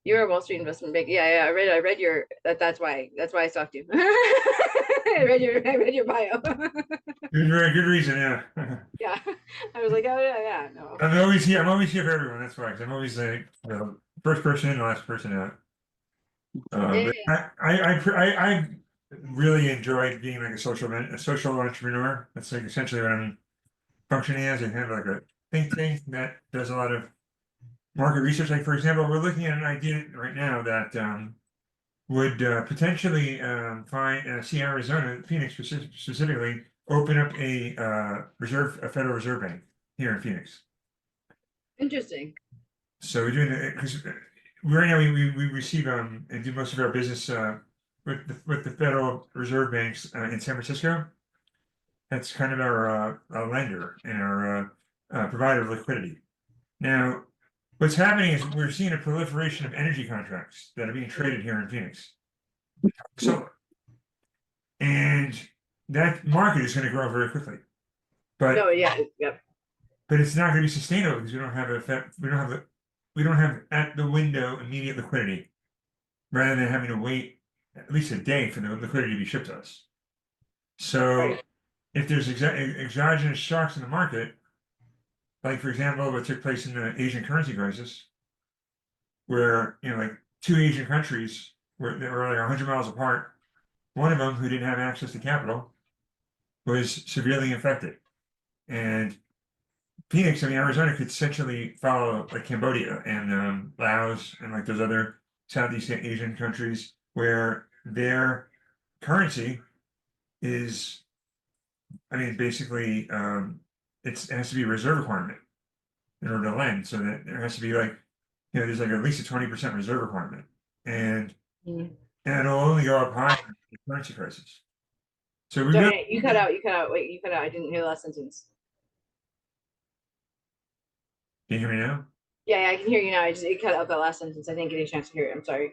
You're a Wall Street investment bank. Yeah, I read your that's why I stalked you. I read your bio. Very good reason, yeah. Yeah. I was like, oh yeah, no. I'm always here. I'm always here for everyone. That's why, 'cause I'm always like first person in, last person out. Yeah, But yeah, I really enjoyed being like a social entrepreneur. That's like essentially what I'm functioning as. I have like a think tank that does a lot of market research. Like for example, we're looking at an idea right now that would potentially find see Arizona, Phoenix specifically, open up a Federal Reserve Bank here in Phoenix. interesting. So we're doing it because right now we receive and do most of our business with the Federal Reserve banks in San Francisco. That's kind of our lender and our provider of liquidity. Now, what's happening is we're seeing a proliferation of energy contracts that are being traded here in Phoenix. So, and that market is going to grow very quickly, No, but yeah, yep. it's not going to be sustainable because we don't have at the window immediate liquidity rather than having to wait at least a day for the liquidity to be shipped to us. So Right. if there's exogenous shocks in the market, like for example, what took place in the Asian currency crisis, where like two Asian countries were that were like 100 miles apart, one of them who didn't have access to capital was severely infected, and Phoenix, I mean Arizona, could essentially follow like Cambodia and Laos and like those other Southeast Asian countries where their currency is, I mean, basically, it has to be a reserve requirement in order to lend. So that there has to be like, there's like at least a 20% reserve requirement, and Mhm. it'll only go up higher in the currency crisis. So we really, Sorry, you cut out. You cut out. Wait, you cut out. I didn't hear the last sentence. can you hear me now? Yeah, I can hear you now. It cut out that last sentence. I didn't get a chance to hear it. I'm sorry.